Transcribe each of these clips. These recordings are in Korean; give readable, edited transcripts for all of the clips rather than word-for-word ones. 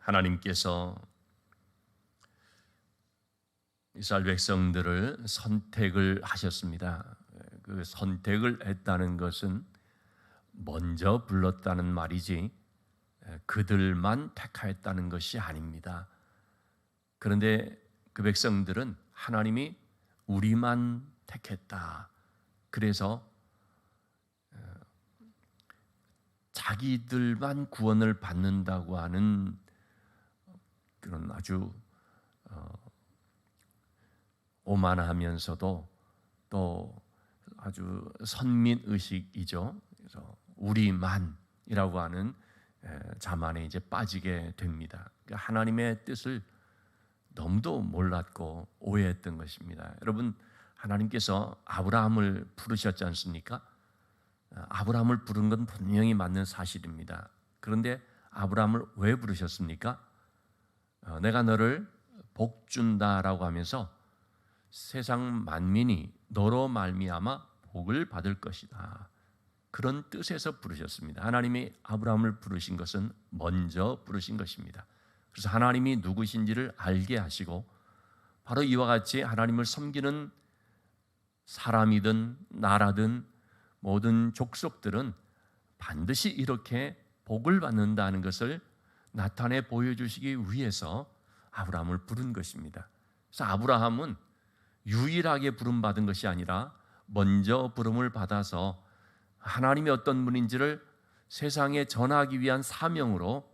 하나님께서 이스라엘 백성들을 선택을 하셨습니다. 그 선택을 했다는 것은 먼저 불렀다는 말이지 그들만 택하였다는 것이 아닙니다. 그런데 그 백성들은 하나님이 우리만 택했다. 그래서 자기들만 구원을 받는다고 하는 그런 아주 오만하면서도 또 아주 선민의식이죠. 그래서 우리만이라고 하는 자만에 이제 빠지게 됩니다. 하나님의 뜻을 너무도 몰랐고 오해했던 것입니다. 여러분, 하나님께서 아브라함을 부르셨지 않습니까? 아브라함을 부른 건 분명히 맞는 사실입니다. 그런데 아브라함을 왜 부르셨습니까? 내가 너를 복 준다라고 하면서 세상 만민이 너로 말미암아 복을 받을 것이다. 그런 뜻에서 부르셨습니다. 하나님이 아브라함을 부르신 것은 먼저 부르신 것입니다. 그래서 하나님이 누구신지를 알게 하시고 바로 이와 같이 하나님을 섬기는 사람이든 나라든 모든 족속들은 반드시 이렇게 복을 받는다는 것을 나타내 보여주시기 위해서 아브라함을 부른 것입니다. 그래서 아브라함은 유일하게 부름받은 것이 아니라 먼저 부름을 받아서 하나님이 어떤 분인지를 세상에 전하기 위한 사명으로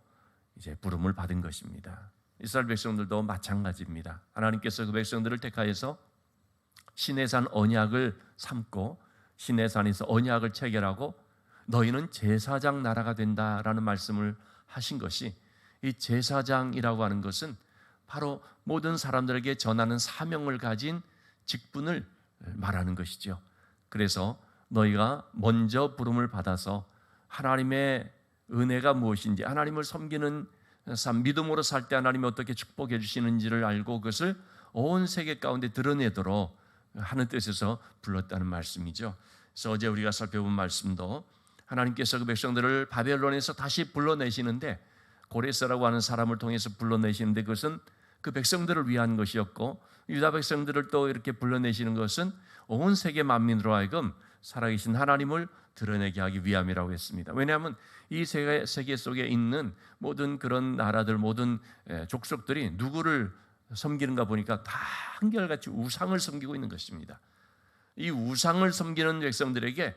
이제 부름을 받은 것입니다. 이스라엘 백성들도 마찬가지입니다. 하나님께서 그 백성들을 택하여서 시내산 언약을 삼고 시내산에서 언약을 체결하고 너희는 제사장 나라가 된다라는 말씀을 하신 것이, 이 제사장이라고 하는 것은 바로 모든 사람들에게 전하는 사명을 가진 직분을 말하는 것이죠. 그래서 너희가 먼저 부름을 받아서 하나님의 은혜가 무엇인지, 하나님을 섬기는 삶, 믿음으로 살 때 하나님이 어떻게 축복해 주시는지를 알고 그것을 온 세계 가운데 드러내도록 하는 뜻에서 불렀다는 말씀이죠. 그래서 어제 우리가 살펴본 말씀도 하나님께서 그 백성들을 바벨론에서 다시 불러내시는데, 고레스라고 하는 사람을 통해서 불러내시는데 그것은 그 백성들을 위한 것이었고, 유다 백성들을 또 이렇게 불러내시는 것은 온 세계 만민으로 하여금 살아계신 하나님을 드러내게 하기 위함이라고 했습니다. 왜냐하면 이 세계 속에 있는 모든 그런 나라들, 모든 족속들이 누구를 섬기는가 보니까 다 한결같이 우상을 섬기고 있는 것입니다. 이 우상을 섬기는 백성들에게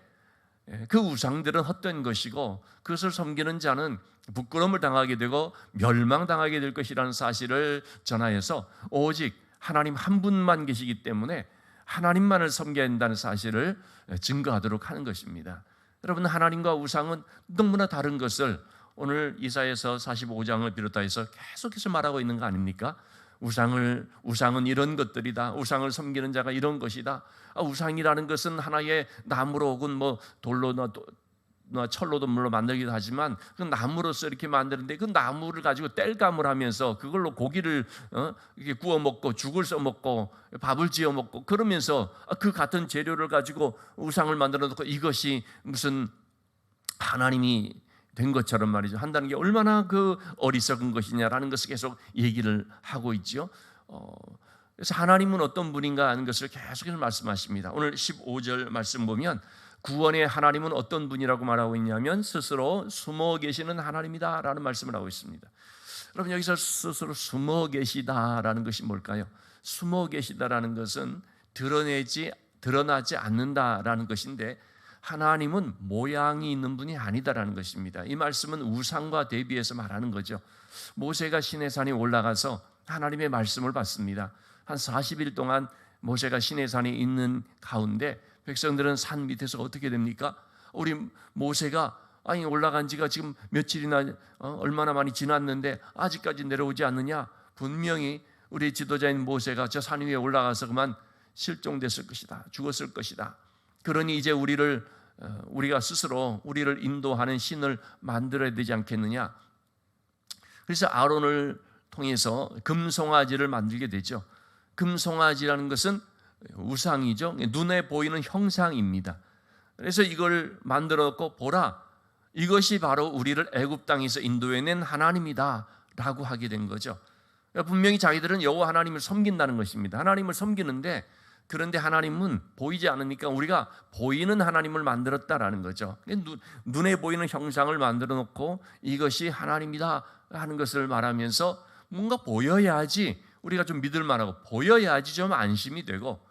그 우상들은 헛된 것이고 그것을 섬기는 자는 부끄러움을 당하게 되고 멸망당하게 될 것이라는 사실을 전하여서 오직 하나님 한 분만 계시기 때문에 하나님만을 섬겨야 한다는 사실을 증거하도록 하는 것입니다. 여러분, 하나님과 우상은 너무나 다른 것을 오늘 이사야서 45장을 비롯해서 계속해서 말하고 있는 거 아닙니까? 우상은 이런 것들이다. 우상을 섬기는 자가 이런 것이다. 우상이라는 것은 하나의 나무로 혹은 뭐 돌로나 철로도 물론 만들기도 하지만 그 나무로서 이렇게 만드는데 그 나무를 가지고 땔감을 하면서 그걸로 고기를 이렇게 구워 먹고 죽을 써 먹고 밥을 지어 먹고 그러면서 그 같은 재료를 가지고 우상을 만들어 놓고 이것이 무슨 하나님이 된 것처럼 말이죠. 한다는 게 얼마나 그 어리석은 것이냐라는 것을 계속 얘기를 하고 있죠. 그래서 하나님은 어떤 분인가 하는 것을 계속해서 말씀하십니다. 오늘 15절 말씀 보면 구원의 하나님은 어떤 분이라고 말하고 있냐면 스스로 숨어 계시는 하나님이다 라는 말씀을 하고 있습니다. 여러분, 여기서 스스로 숨어 계시다라는 것이 뭘까요? 숨어 계시다라는 것은 드러나지 않는다라는 것인데, 하나님은 모양이 있는 분이 아니다라는 것입니다. 이 말씀은 우상과 대비해서 말하는 거죠. 모세가 시내산에 올라가서 하나님의 말씀을 받습니다. 한 40일 동안 모세가 시내산에 있는 가운데 백성들은 산 밑에서 어떻게 됩니까? 우리 모세가 올라간 지가 지금 며칠이나 얼마나 많이 지났는데 아직까지 내려오지 않느냐? 분명히 우리 지도자인 모세가 저 산 위에 올라가서 그만 실종됐을 것이다, 죽었을 것이다. 그러니 이제 우리가 스스로 우리를 인도하는 신을 만들어야 되지 않겠느냐? 그래서 아론을 통해서 금송아지를 만들게 되죠. 금송아지라는 것은 우상이죠. 눈에 보이는 형상입니다. 그래서 이걸 만들어 놓고 보라, 이것이 바로 우리를 애굽 땅에서 인도해낸 하나님이다 라고 하게 된 거죠. 분명히 자기들은 여호와 하나님을 섬긴다는 것입니다. 하나님을 섬기는데, 그런데 하나님은 보이지 않으니까 우리가 보이는 하나님을 만들었다라는 거죠. 눈에 보이는 형상을 만들어 놓고 이것이 하나님이다 하는 것을 말하면서 뭔가 보여야지 우리가 좀 믿을 만하고, 보여야지 좀 안심이 되고,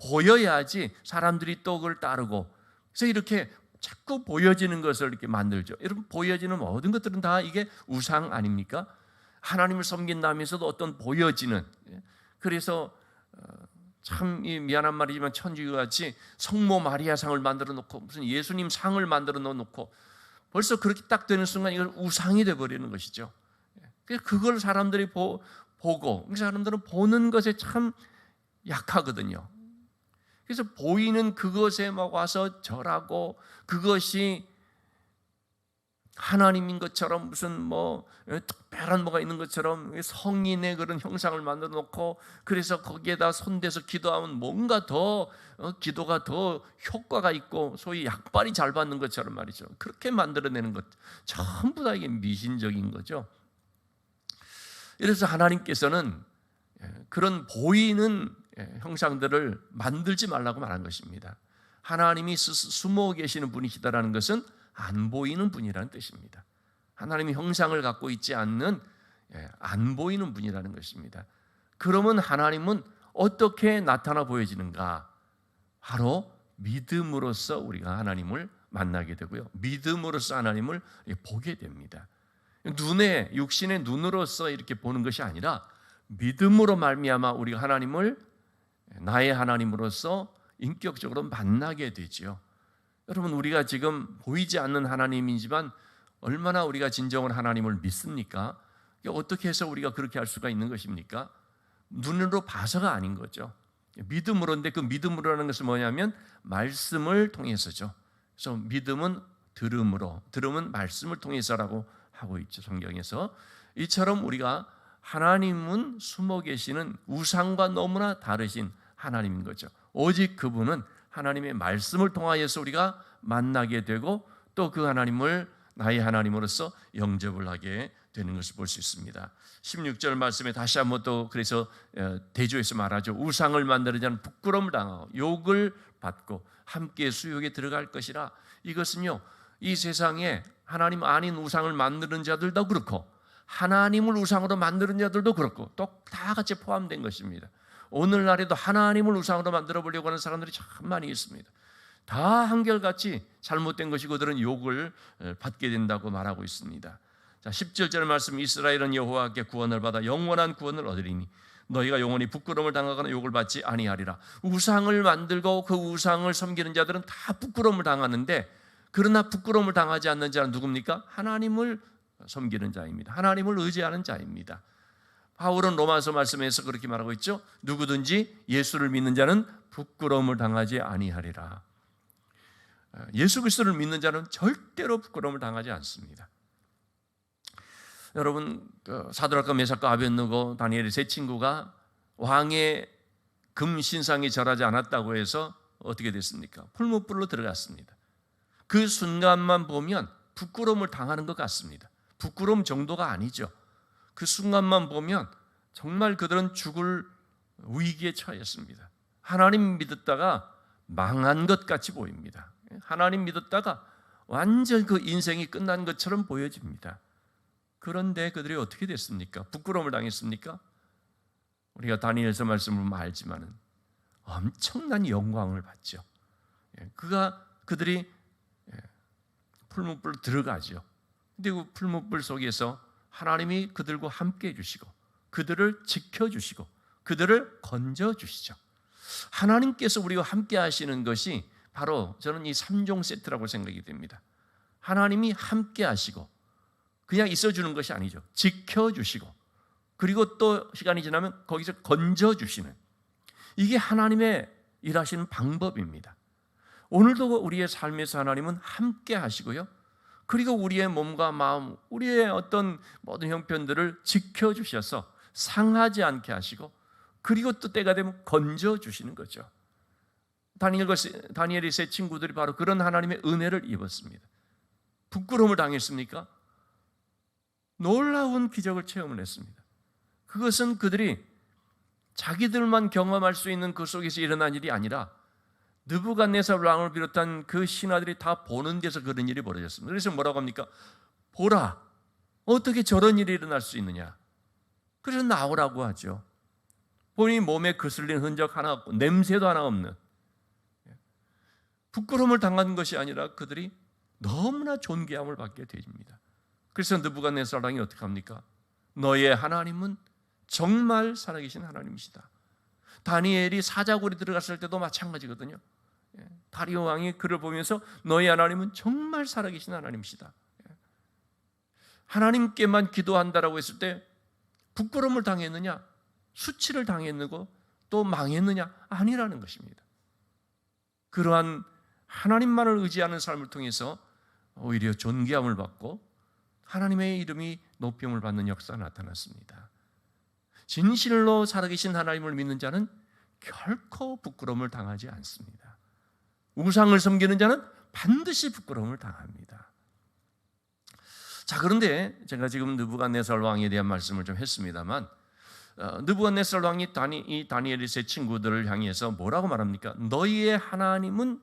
보여야지 사람들이 또 그걸 따르고, 그래서 이렇게 자꾸 보여지는 것을 이렇게 만들죠. 여러분, 보여지는 모든 것들은 다 이게 우상 아닙니까? 하나님을 섬긴다면서도 어떤 보여지는, 그래서 참 미안한 말이지만 천주교같이 성모 마리아 상을 만들어 놓고 무슨 예수님 상을 만들어 놓고 벌써 그렇게 딱 되는 순간 이걸 우상이 되어버리는 것이죠. 그걸 사람들이 보고, 사람들은 보는 것에 참 약하거든요. 그래서 보이는 그것에 막 와서 절하고, 그것이 하나님인 것처럼 무슨 뭐 특별한 뭐가 있는 것처럼 성인의 그런 형상을 만들어 놓고, 그래서 거기에다 손대서 기도하면 뭔가 더 기도가 더 효과가 있고 소위 약발이 잘 받는 것처럼 말이죠. 그렇게 만들어내는 것 전부 다 이게 미신적인 거죠. 그래서 하나님께서는 그런 보이는 형상들을 만들지 말라고 말한 것입니다. 하나님이 숨어 계시는 분이시다라는 것은 안 보이는 분이라는 뜻입니다. 하나님이 형상을 갖고 있지 않는, 안 보이는 분이라는 것입니다. 그러면 하나님은 어떻게 나타나 보여지는가? 바로 믿음으로써 우리가 하나님을 만나게 되고요, 믿음으로써 하나님을 보게 됩니다. 눈에, 육신의 눈으로서 이렇게 보는 것이 아니라 믿음으로 말미암아 우리가 하나님을 나의 하나님으로서 인격적으로 만나게 되지요. 여러분, 우리가 지금 보이지 않는 하나님이지만 얼마나 우리가 진정한 하나님을 믿습니까? 어떻게 해서 우리가 그렇게 할 수가 있는 것입니까? 눈으로 봐서가 아닌 거죠. 믿음으로인데, 그 믿음으로라는 것은 뭐냐면 말씀을 통해서죠. 그래서 믿음은 들음으로, 들음은 말씀을 통해서라고 하고 있죠, 성경에서. 이처럼 우리가 하나님은 숨어 계시는 우상과 너무나 다르신 하나님인 거죠. 오직 그분은 하나님의 말씀을 통하여서 우리가 만나게 되고, 또 그 하나님을 나의 하나님으로서 영접을 하게 되는 것을 볼 수 있습니다. 16절 말씀에 다시 한번 또 그래서 대조해서 말하죠. 우상을 만드는 자는 부끄러움을 당하고 욕을 받고 함께 수욕에 들어갈 것이라. 이것은요, 이 세상에 하나님 아닌 우상을 만드는 자들도 그렇고 하나님을 우상으로 만드는 자들도 그렇고 또 다 같이 포함된 것입니다. 오늘날에도 하나님을 우상으로 만들어 보려고 하는 사람들이 참 많이 있습니다. 다 한결같이 잘못된 것이고 그들은 욕을 받게 된다고 말하고 있습니다. 자, 17절 말씀, 이스라엘은 여호와께 구원을 받아 영원한 구원을 얻으리니 너희가 영원히 부끄러움을 당하거나 욕을 받지 아니하리라. 우상을 만들고 그 우상을 섬기는 자들은 다 부끄러움을 당하는데, 그러나 부끄러움을 당하지 않는 자는 누굽니까? 하나님을 섬기는 자입니다. 하나님을 의지하는 자입니다. 바울은 로마서 말씀에서 그렇게 말하고 있죠. 누구든지 예수를 믿는 자는 부끄러움을 당하지 아니하리라. 예수 그리스도를 믿는 자는 절대로 부끄러움을 당하지 않습니다. 여러분, 사드락과 메삭과 아벳느고 다니엘의 세 친구가 왕의 금신상에 절하지 않았다고 해서 어떻게 됐습니까? 풀무불로 들어갔습니다. 그 순간만 보면 부끄러움을 당하는 것 같습니다. 부끄러움 정도가 아니죠. 그 순간만 보면 정말 그들은 죽을 위기에 처했습니다. 하나님 믿었다가 망한 것 같이 보입니다. 하나님 믿었다가 완전 그 인생이 끝난 것처럼 보여집니다. 그런데 그들이 어떻게 됐습니까? 부끄러움을 당했습니까? 우리가 다니엘서 말씀을 보면 알지만은 엄청난 영광을 받죠. 그들이 풀무불로 들어가죠. 근데 그 풀무불 속에서 하나님이 그들과 함께 해주시고 그들을 지켜주시고 그들을 건져주시죠. 하나님께서 우리와 함께 하시는 것이 바로 저는 이 3종 세트라고 생각이 됩니다. 하나님이 함께 하시고 그냥 있어주는 것이 아니죠. 지켜주시고 그리고 또 시간이 지나면 거기서 건져주시는, 이게 하나님의 일하시는 방법입니다. 오늘도 우리의 삶에서 하나님은 함께 하시고요, 그리고 우리의 몸과 마음, 우리의 어떤 모든 형편들을 지켜주셔서 상하지 않게 하시고 그리고 또 때가 되면 건져주시는 거죠. 다니엘의 세 친구들이 바로 그런 하나님의 은혜를 입었습니다. 부끄러움을 당했습니까? 놀라운 기적을 체험을 했습니다. 그것은 그들이 자기들만 경험할 수 있는 그 속에서 일어난 일이 아니라 느부갓네살 왕을 비롯한 그 신하들이 다 보는 데서 그런 일이 벌어졌습니다. 그래서 뭐라고 합니까? 보라, 어떻게 저런 일이 일어날 수 있느냐. 그래서 나오라고 하죠. 본인이 몸에 거슬린 흔적 하나 없고 냄새도 하나 없는, 부끄러움을 당한 것이 아니라 그들이 너무나 존귀함을 받게 됩니다. 그래서 느부갓네살 왕이 어떻게 합니까? 너의 하나님은 정말 살아계신 하나님이시다. 다니엘이 사자굴에 들어갔을 때도 마찬가지거든요. 다리오 왕이 그를 보면서 너의 하나님은 정말 살아계신 하나님이시다. 하나님께만 기도한다라고 했을 때 부끄러움을 당했느냐, 수치를 당했느고 또 망했느냐? 아니라는 것입니다. 그러한 하나님만을 의지하는 삶을 통해서 오히려 존귀함을 받고 하나님의 이름이 높임을 받는 역사가 나타났습니다. 진실로 살아계신 하나님을 믿는 자는 결코 부끄러움을 당하지 않습니다. 우상을 섬기는 자는 반드시 부끄러움을 당합니다. 자, 그런데 제가 지금 느부갓네살 왕에 대한 말씀을 좀 했습니다만, 느부갓네살 왕이 이 다니엘의 세 친구들을 향해서 뭐라고 말합니까? 너희의 하나님은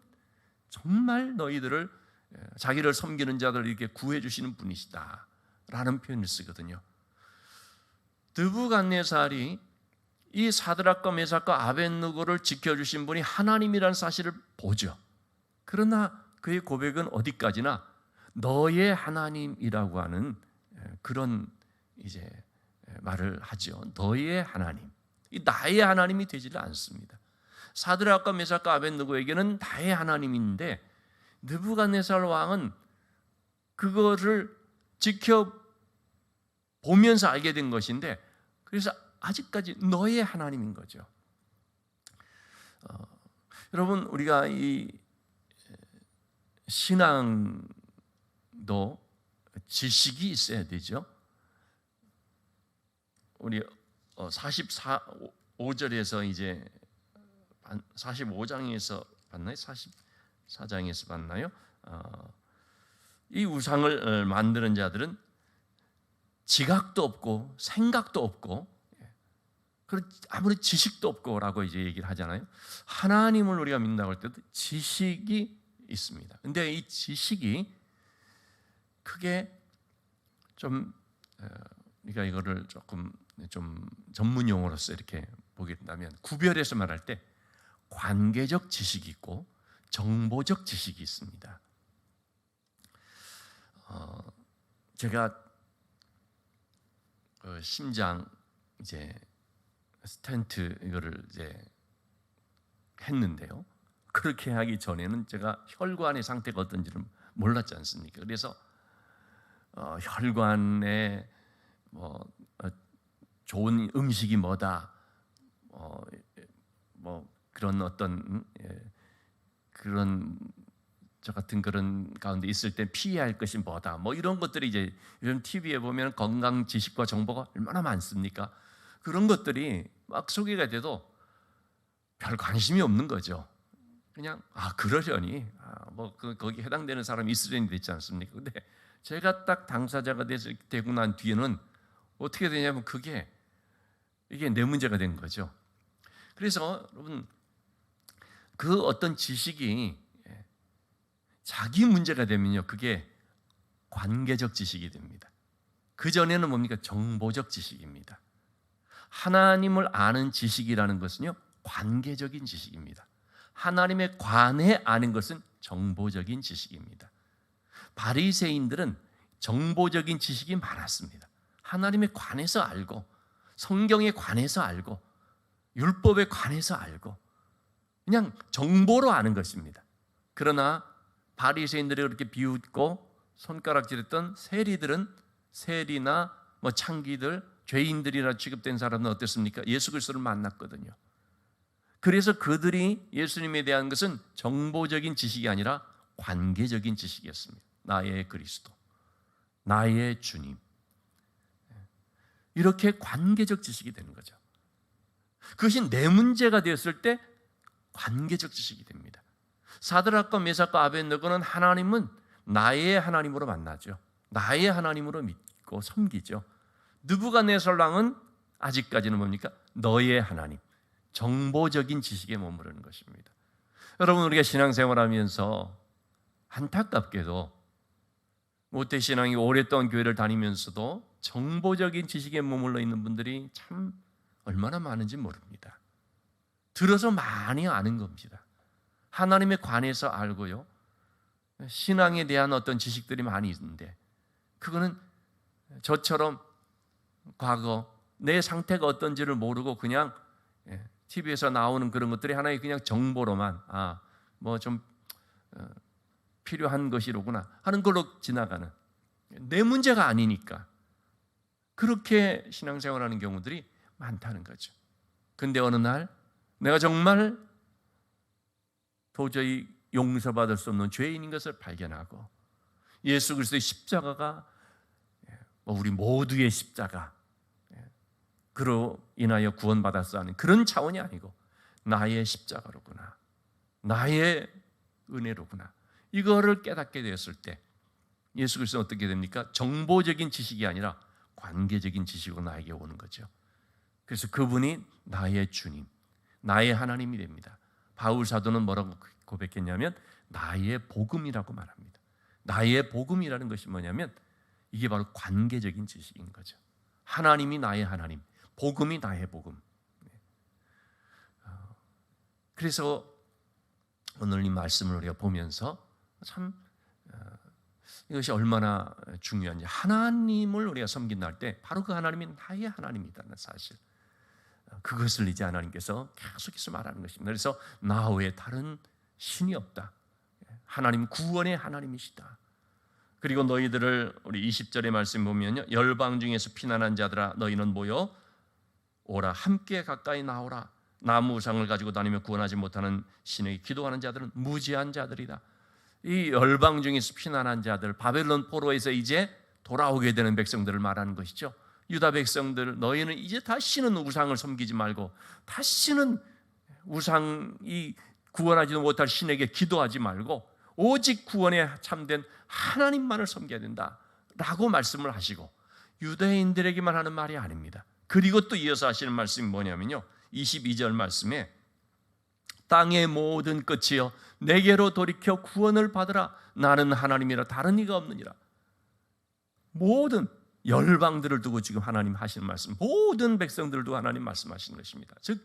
정말 너희들을, 자기를 섬기는 자들을 이렇게 구해 주시는 분이시다 라는 표현을 쓰거든요. 느부갓네살이 이 사드락과 메삭과 아벳느고를 지켜주신 분이 하나님이라는 사실을 보죠. 그러나 그의 고백은 어디까지나 너의 하나님이라고 하는 그런 이제 말을 하죠. 너의 하나님, 나의 하나님이 되지를 않습니다. 사드락과 메삭과 아벳느고에게는 나의 하나님인데 느부갓네살 왕은 그거를 지켜보면서 알게 된 것인데, 그래서 아직까지 너의 하나님인 거죠. 여러분, 우리가 이 신앙도 지식이 있어야 되죠. 우리 45절에서 이제 45장에서 봤나요? 44장에서 봤나요? 이 우상을 만드는 자들은 지각도 없고 생각도 없고 아무리 지식도 없고라고 이제 얘기를 하잖아요. 하나님을 우리가 믿는다고 할 때도 지식이 있습니다. 근데 이 지식이 크게 좀 우리가 이거를 조금 좀 전문 용어로서 이렇게 보게 된다면 구별해서 말할 때 관계적 지식이 있고 정보적 지식이 있습니다. 제가 심장 이제 스텐트 이거를 이제 했는데요. 그렇게 하기 전에는 제가 혈관의 상태가 어떤지를 몰랐지 않습니까? 그래서 혈관에 뭐 좋은 음식이 뭐다, 뭐 그런 어떤 그런 저 같은 그런 가운데 있을 때 피해야 할 것이 뭐다, 뭐 이런 것들이 이제 요즘 TV에 보면 건강 지식과 정보가 얼마나 많습니까? 그런 것들이 막 소개가 돼도 별 관심이 없는 거죠. 그냥 그러려니 뭐 거기 해당되는 사람이 있으려니 됐지 않습니까? 근데 제가 딱 당사자가 되고 난 뒤에는 어떻게 되냐면 이게 내 문제가 된 거죠. 그래서 여러분, 그 어떤 지식이 자기 문제가 되면요, 그게 관계적 지식이 됩니다. 그 전에는 뭡니까? 정보적 지식입니다. 하나님을 아는 지식이라는 것은요, 관계적인 지식입니다. 하나님에 관해 아는 것은 정보적인 지식입니다. 바리새인들은 정보적인 지식이 많았습니다. 하나님에 관해서 알고, 성경에 관해서 알고, 율법에 관해서 알고, 그냥 정보로 아는 것입니다. 그러나 바리새인들이 그렇게 비웃고 손가락질했던 세리나 뭐 창기들, 죄인들이라 취급된 사람은 어땠습니까? 예수 그리스도를 만났거든요. 그래서 그들이 예수님에 대한 것은 정보적인 지식이 아니라 관계적인 지식이었습니다. 나의 그리스도, 나의 주님, 이렇게 관계적 지식이 되는 거죠. 그것이 내 문제가 되었을 때 관계적 지식이 됩니다. 사드락과 메삭과 아벳느고는 하나님은 나의 하나님으로 만나죠. 나의 하나님으로 믿고 믿고 섬기죠. 느부갓네살 왕은 아직까지는 뭡니까? 너의 하나님, 정보적인 지식에 머무르는 것입니다. 여러분, 우리가 신앙생활하면서 안타깝게도 모태신앙이 오랫동안 교회를 다니면서도 정보적인 지식에 머물러 있는 분들이 참 얼마나 많은지 모릅니다. 들어서 많이 아는 겁니다. 하나님에 관해서 알고요, 신앙에 대한 어떤 지식들이 많이 있는데, 그거는 저처럼 과거 내 상태가 어떤지를 모르고 그냥 TV에서 나오는 그런 것들이 하나의 그냥 정보로만 뭐 좀 필요한 것이로구나 하는 걸로 지나가는, 내 문제가 아니니까 그렇게 신앙생활하는 경우들이 많다는 거죠. 근데 어느 날 내가 정말 도저히 용서받을 수 없는 죄인인 것을 발견하고, 예수 그리스도의 십자가가 우리 모두의 십자가, 그로 인하여 구원받았어 하는 그런 차원이 아니고 나의 십자가로구나, 나의 은혜로구나, 이거를 깨닫게 되었을 때 예수 그리스도는 어떻게 됩니까? 정보적인 지식이 아니라 관계적인 지식으로 나에게 오는 거죠. 그래서 그분이 나의 주님, 나의 하나님이 됩니다. 바울 사도는 뭐라고 고백했냐면 나의 복음이라고 말합니다. 나의 복음이라는 것이 뭐냐면 이게 바로 관계적인 지식인 거죠. 하나님이 나의 하나님, 복음이 나의 복음. 그래서 오늘 이 말씀을 우리가 보면서 참 이것이 얼마나 중요한지, 하나님을 우리가 섬긴다 할 때 바로 그 하나님이 나의 하나님이라는 사실, 그것을 이제 하나님께서 계속해서 말하는 것입니다. 그래서 나 외에 다른 신이 없다, 하나님 구원의 하나님이시다. 그리고 너희들을, 우리 20절의 말씀 보면요, 열방 중에서 피난한 자들아 너희는 모여 오라, 함께 가까이 나오라. 나무 우상을 가지고 다니며 구원하지 못하는 신에게 기도하는 자들은 무지한 자들이다. 이 열방 중에서 피난한 자들, 바벨론 포로에서 이제 돌아오게 되는 백성들을 말하는 것이죠. 유다 백성들, 너희는 이제 다시는 우상을 섬기지 말고 다시는 우상이 구원하지도 못할 신에게 기도하지 말고 오직 구원에 참된 하나님만을 섬겨야 된다라고 말씀을 하시고, 유대인들에게만 하는 말이 아닙니다. 그리고 또 이어서 하시는 말씀이 뭐냐면요, 22절 말씀에 땅의 모든 끝이여 내게로 돌이켜 구원을 받으라. 나는 하나님이라 다른 이가 없느니라. 모든 열방들을 두고 지금 하나님 하시는 말씀, 모든 백성들을 두고 하나님 말씀하시는 것입니다. 즉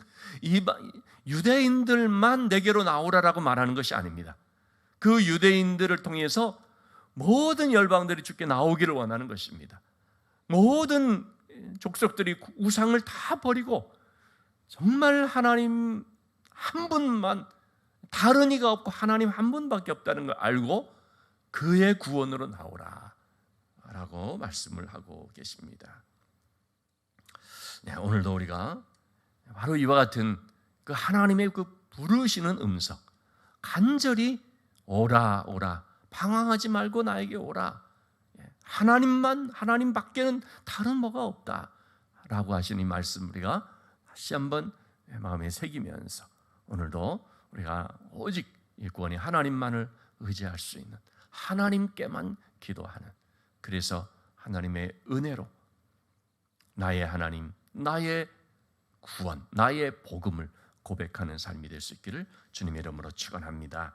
유대인들만 내게로 나오라라고 말하는 것이 아닙니다. 그 유대인들을 통해서 모든 열방들이 주께 나오기를 원하는 것입니다. 모든 족속들이 우상을 다 버리고 정말 하나님 한 분만, 다른 이가 없고 하나님 한 분밖에 없다는 걸 알고 그의 구원으로 나오라 라고 말씀을 하고 계십니다. 오늘도 우리가 바로 이와 같은 그 하나님의 그 부르시는 음성, 간절히 오라 오라, 방황하지 말고 나에게 오라, 하나님만, 하나님밖에는 다른 뭐가 없다 라고 하시는 이 말씀, 우리가 다시 한번 마음에 새기면서 오늘도 우리가 오직 이 구원의 하나님만을 의지할 수 있는, 하나님께만 기도하는, 그래서 하나님의 은혜로 나의 하나님, 나의 구원, 나의 복음을 고백하는 삶이 될 수 있기를 주님의 이름으로 축원합니다.